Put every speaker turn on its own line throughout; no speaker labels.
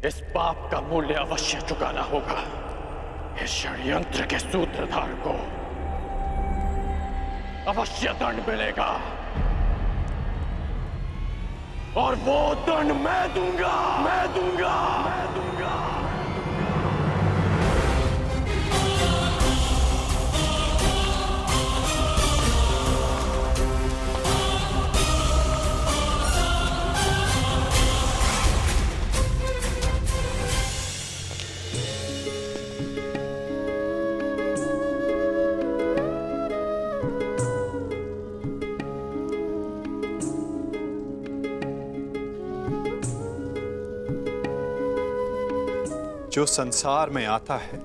इस पाप का मूल्य अवश्य चुकाना होगा। इस षड्यंत्र के सूत्रधार को अवश्य दंड मिलेगा, और वो दंड मैं दूंगा, मैं दूंगा, मैं दूंगा।
जो संसार में आता है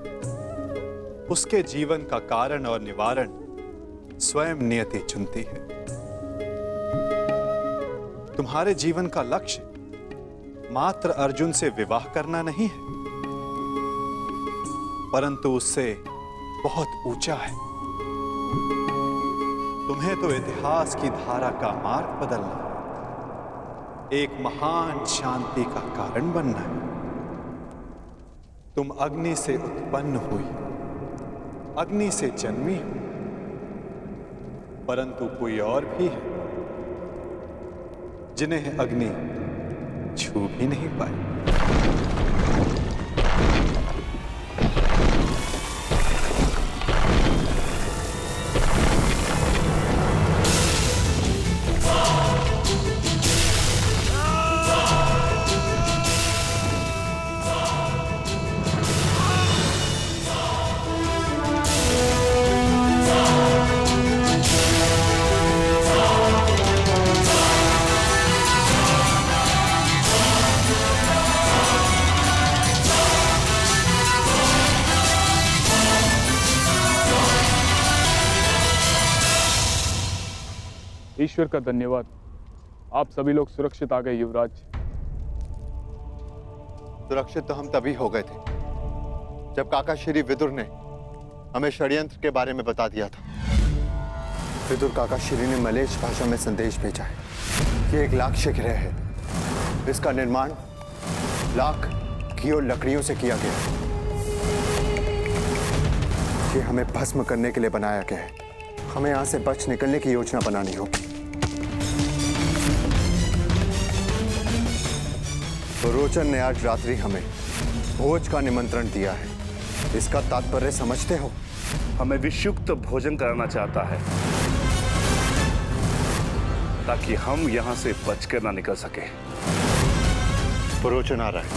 उसके जीवन का कारण और निवारण स्वयं नियति चुनती है। तुम्हारे जीवन का लक्ष्य मात्र अर्जुन से विवाह करना नहीं है, परंतु उससे बहुत ऊंचा है। तुम्हें तो इतिहास की धारा का मार्ग बदलना, एक महान शांति का कारण बनना है। तुम अग्नि से उत्पन्न हुई, अग्नि से जन्मी हो, परंतु कोई और भी है जिन्हें अग्नि छू भी नहीं पाई।
ईश्वर का धन्यवाद, आप सभी लोग सुरक्षित आ गए युवराज।
सुरक्षित तो हम तभी हो गए थे जब काका श्री विदुर ने हमें षड्यंत्र के बारे में बता दिया था। विदुर काका श्री ने मलेच्छ भाषा में संदेश भेजा है। ये एक लाक्ष्य गृह है। इसका निर्माण लाख घी और लकड़ियों से किया गया है। ये हमें भस्म करने के लिए बनाया गया है। हमें यहां से बच निकलने की योजना बनानी होगी। तो रोचन ने आज रात्रि हमें भोज का निमंत्रण दिया है। इसका तात्पर्य समझते हो?
हमें विषयुक्त भोजन कराना चाहता है ताकि हम यहां से बचकर ना निकल सके।
रोचन आ रहा है।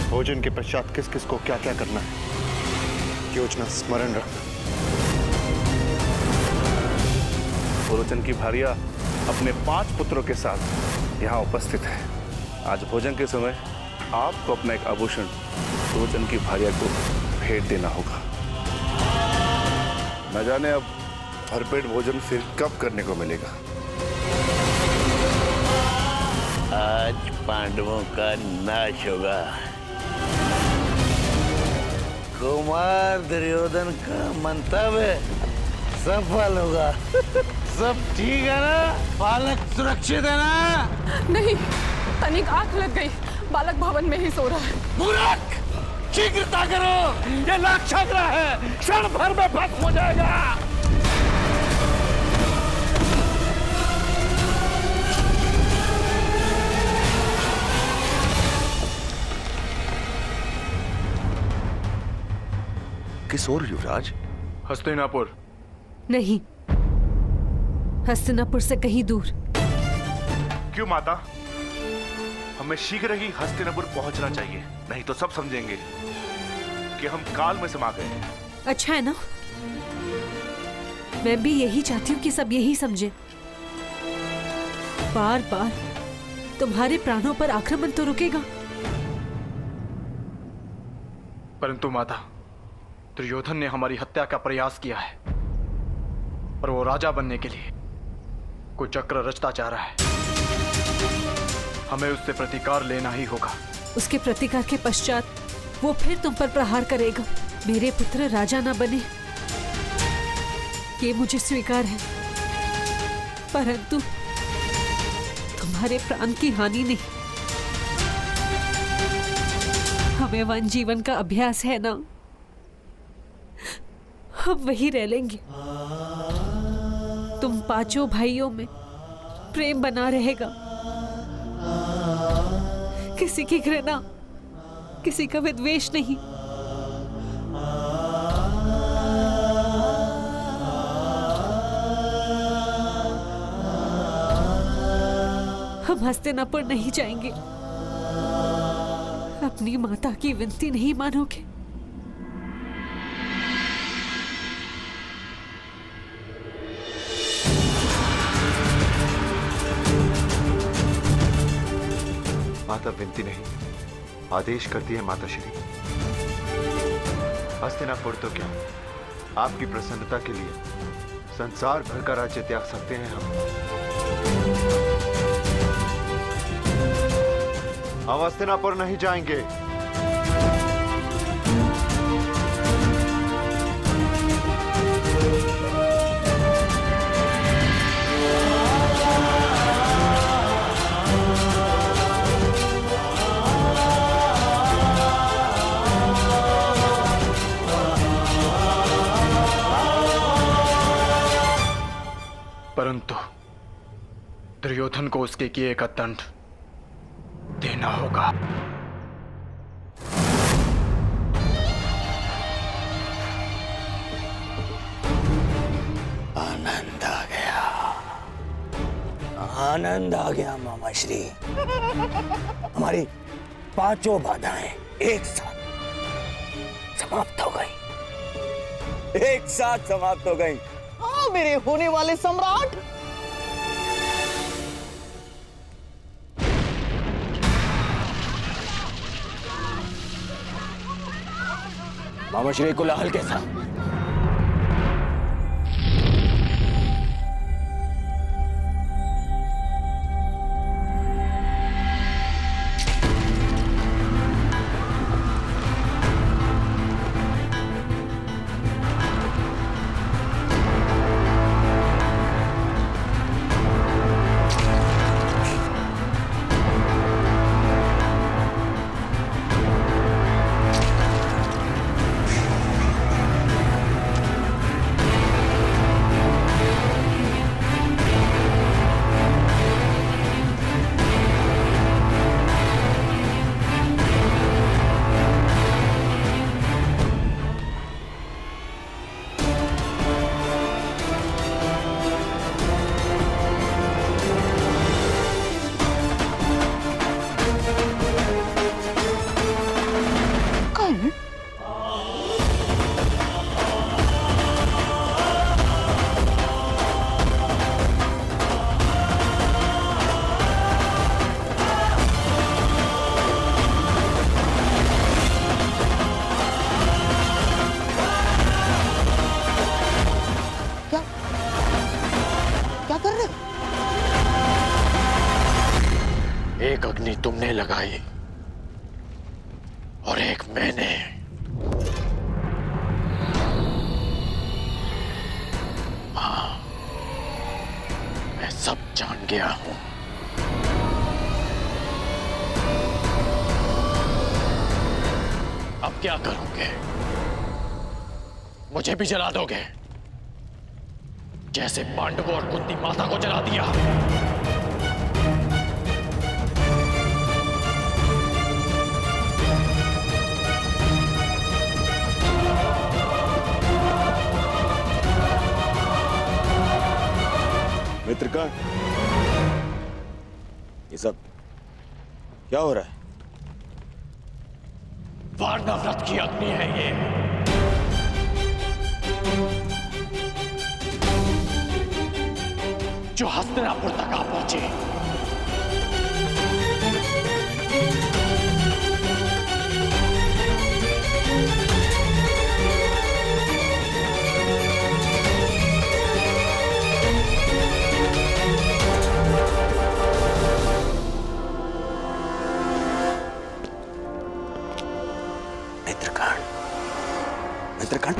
भोजन के पश्चात किस किस को क्या क्या करना है, योजना स्मरण रखना।
रोचन की भार्या अपने 5 पुत्रों के साथ यहाँ उपस्थित है। आज भोजन के समय आपको अपना एक आभूषण रोचन की भार्या को भेंट देना होगा। न जाने अब भरपेट भोजन फिर कब करने को मिलेगा।
आज पांडवों का नाश होगा। कुमार दुर्योधन का मंतव्य सफल होगा। सब ठीक है ना? बालक सुरक्षित है ना?
नहीं, तनिक आंख लग गई। बालक भवन में ही सो रहा है।
मूर्ख! शीघ्रता करो, ये लाक्षाग्रह है, क्षण भर में भस्म हो जाएगा।
किस ओर युवराज?
हस्तिनापुर।
नहीं, हस्तिनापुर से कहीं दूर।
क्यों माता? हमें शीघ्र ही हस्तिनापुर पहुंचना चाहिए, नहीं तो सब समझेंगे कि हम काल में समा गए।
अच्छा है ना, मैं भी यही चाहती हूँ कि सब यही समझे। बार बार तुम्हारे प्राणों पर आक्रमण तो रुकेगा,
परंतु माता, दुर्योधन ने हमारी हत्या का प्रयास किया है और वो राजा बनने के लिए कोई चक्र रचता जा रहा है। हमें उससे प्रतिकार लेना ही होगा।
उसके प्रतिकार के पश्चात वो फिर तुम पर प्रहार करेगा। मेरे पुत्र राजा ना बने ये मुझे स्वीकार है, परंतु तुम्हारे प्राण की हानि नहीं। हमें वन जीवन का अभ्यास है ना, हम वही रह लेंगे। तुम पांचों भाइयों में प्रेम बना रहेगा, किसी की घृणा, किसी का विद्वेष नहीं। हम हस्तिनापुर नहीं जाएंगे। अपनी माता की विनती नहीं मानोगे?
माता विनती नहीं, आदेश करती है माता श्री। हस्तिनापुर तो क्या, आपकी प्रसन्नता के लिए संसार भर का राज्य त्याग सकते हैं हम हस्तिनापुर नहीं जाएंगे।
परंतु दुर्योधन को उसके किए का दंड देना होगा।
आनंद आ गया, आनंद आ गया मामा श्री। हमारी पांचों बाधाएं एक साथ समाप्त हो गई, एक साथ समाप्त हो गई। हाँ मेरे होने वाले सम्राट। मामा श्री कोलाहल कैसा?
एक अग्नि तुमने लगाई और एक मैंने। हाँ, मैं सब जान गया हूं। अब क्या करोगे? मुझे भी जला दोगे, जैसे पांडवों और कुंती माता को जला दिया?
मित्रगण, ये सब क्या हो रहा है?
वारणव्रत की अग्नि है ये। जो हस्तिनापुर तक आ पहुंचे।
मित्रगण,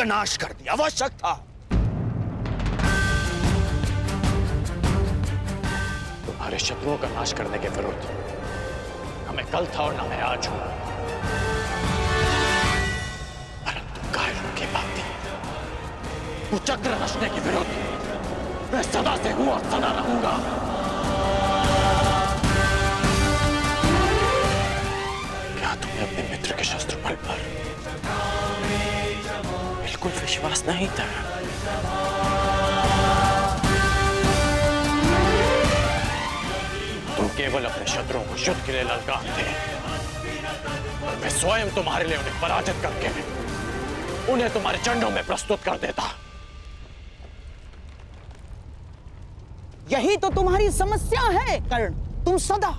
नाश कर दिया, आवश्यक था।
तुम्हारे शत्रुओं का नाश करने के विरुद्ध हमें कल था और ना मैं आज हूं। परंतु कायरों के बातें कुचक्र रचने के विरुद्ध मैं सदा से हूं और सदा रहूंगा। क्या तुम्हें अपने मित्र के शस्त्र बल पर बिल्कुल विश्वास नहीं था? तुम केवल अपने शत्रुओं को युद्ध के लिए ललकारते और मैं स्वयं तुम्हारे लिए उन्हें पराजित करके उन्हें तुम्हारे चंडों में प्रस्तुत कर देता।
यही तो तुम्हारी समस्या है कर्ण। तुम सदा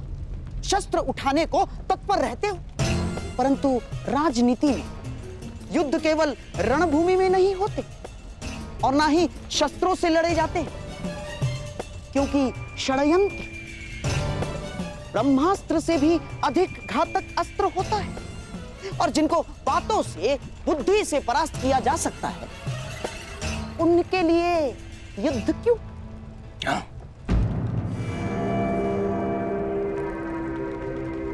शस्त्र उठाने को तत्पर रहते हो, परंतु राजनीति में युद्ध केवल रणभूमि में नहीं होते और ना ही शस्त्रों से लड़े जाते हैं, क्योंकि षड्यंत्र ब्रह्मास्त्र से भी अधिक घातक अस्त्र होता है और जिनको बातों से, बुद्धि से परास्त किया जा सकता है, उनके लिए युद्ध क्यों?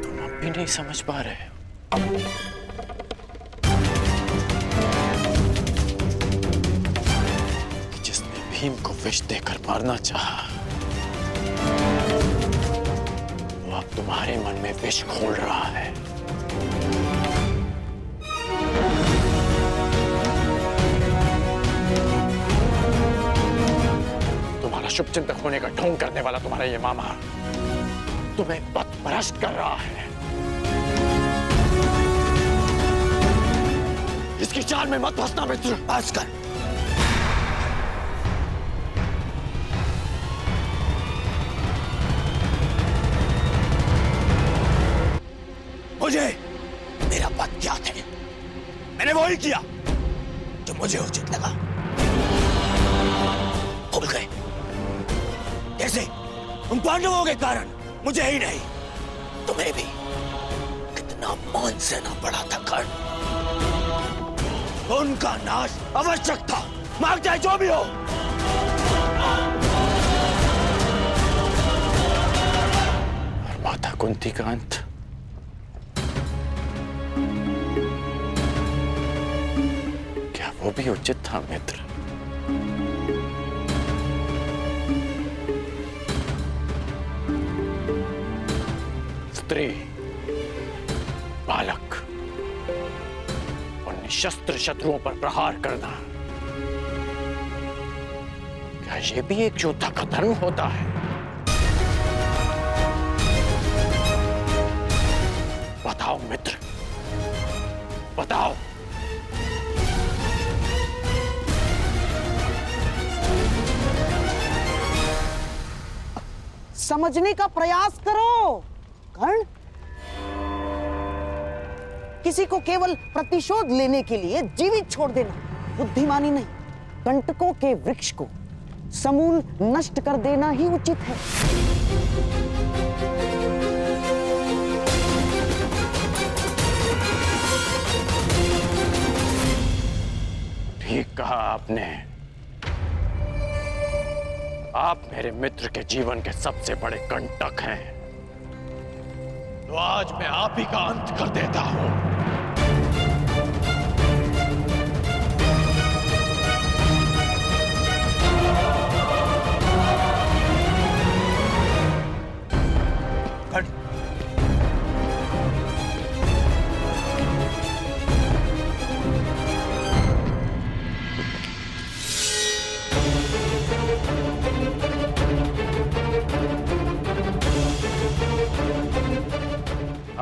तुम अब भी नहीं समझ पा रहे हो। जिसने भीम को विष देकर मारना चाहा, वो अब तुम्हारे मन में विष घोल रहा है। तुम्हारा शुभचिंतक होने का ढोंग करने वाला तुम्हारा ये मामा तुम्हें पथभ्रष्ट कर रहा है। इसकी चाल में मत फंसना मित्र।
बस कर। मुझे मेरा पद ज्ञात है। मैंने वही किया जो मुझे उचित लगा। भूल गए कैसे? उन पांडवों के कारण मुझे ही नहीं, तुम्हें भी कितना मान सहना पड़ा था कर्ण। उनका नाश आवश्यक था, मार जाए जो भी हो।
और माता कुंती का अंत क्या वो भी उचित था मित्र? स्त्री, बालक और निशस्त्र शत्रुओं पर प्रहार करना, क्या ये भी एक योद्धा का धर्म होता है? बताओ मित्र, बताओ।
समझने का प्रयास करो कर्ण। किसी को केवल प्रतिशोध लेने के लिए जीवित छोड़ देना बुद्धिमानी नहीं, कंटकों के वृक्ष को समूल नष्ट कर देना ही उचित है।
ठीक कहा आपने। आप मेरे मित्र के जीवन के सबसे बड़े कंटक हैं, तो आज मैं आप ही का अंत कर देता हूं।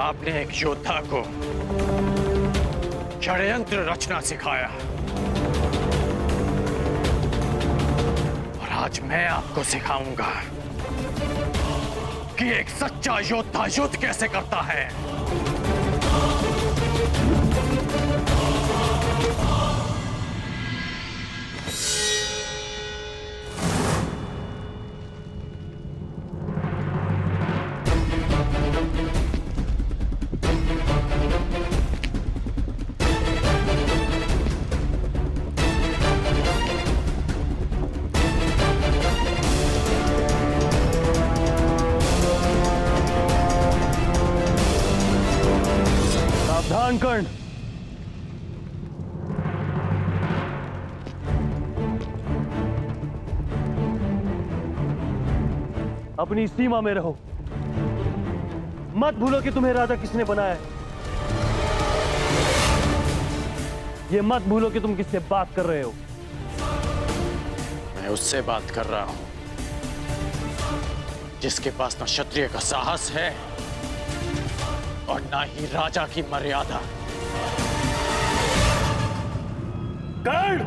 आपने एक योद्धा को षड्यंत्र रचना सिखाया और आज मैं आपको सिखाऊंगा कि एक सच्चा योद्धा युद्ध कैसे करता है। जवान कर्ण, अपनी सीमा में रहो। मत भूलो कि तुम्हें राजा किसने बनाया है। ये मत भूलो कि तुम किससे बात कर रहे हो।
मैं उससे बात कर रहा हूं जिसके पास ना क्षत्रिय का साहस है और ना ही राजा की मर्यादा।
कर्ण!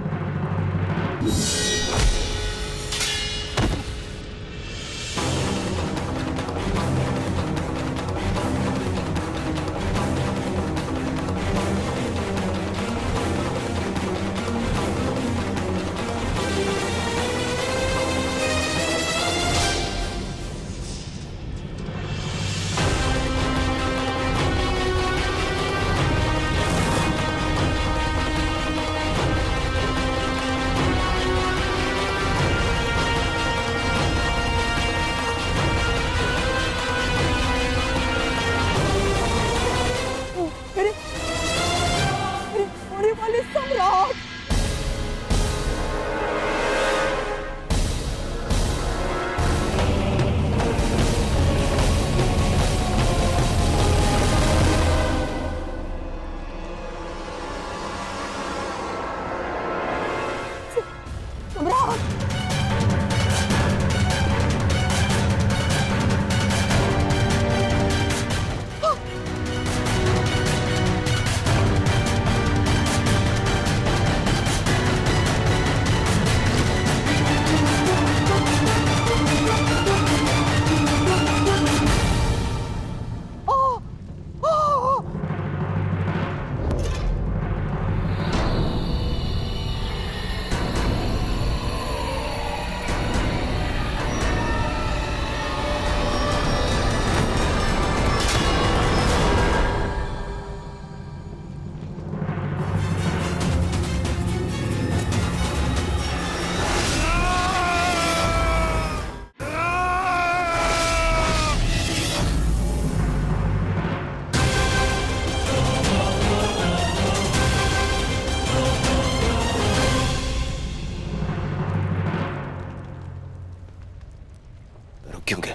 क्योंकि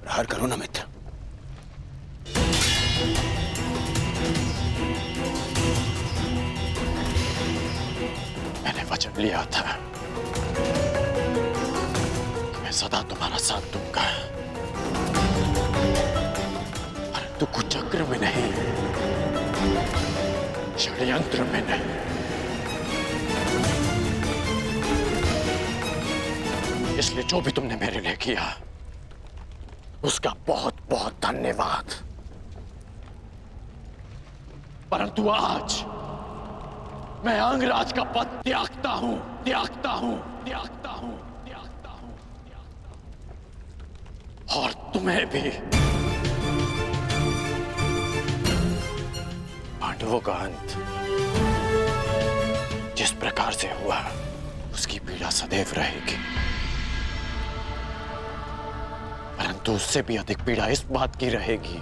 प्रहार करो ना मित्र।
मैंने वचन लिया था कि मैं सदा तुम्हारा साथ दूंगा, परंतु कुचक्र में नहीं, षड्यंत्र में नहीं। इसलिए जो भी तुमने मेरे लिए किया उसका बहुत बहुत धन्यवाद। परंतु आज मैं अंगराज का पद त्यागता हूं, त्यागता हूं, त्यागता हूं, त्यागता हूं, त्यागता हूं। और तुम्हें भी। पांडवों का अंत जिस प्रकार से हुआ उसकी पीड़ा सदैव रहेगी, परंतु उससे भी अधिक पीड़ा इस बात की रहेगी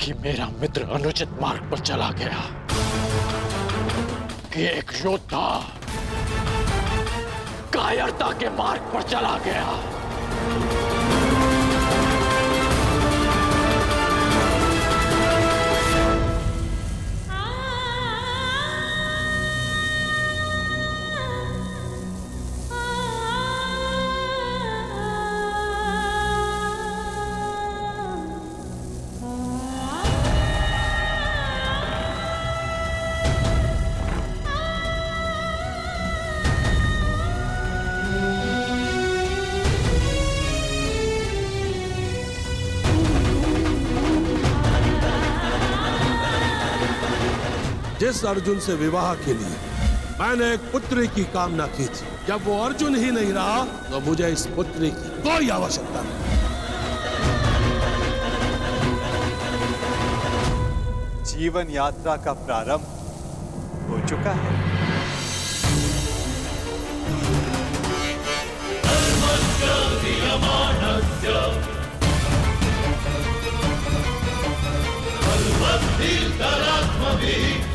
कि मेरा मित्र अनुचित मार्ग पर चला गया, कि एक योद्धा कायरता के मार्ग पर चला गया।
जिस अर्जुन से विवाह के लिए मैंने एक पुत्री की कामना की थी, जब वो अर्जुन ही नहीं रहा तो मुझे इस पुत्री की कोई आवश्यकता नहीं।
जीवन यात्रा का प्रारंभ हो चुका है।
धीर तरात्म भी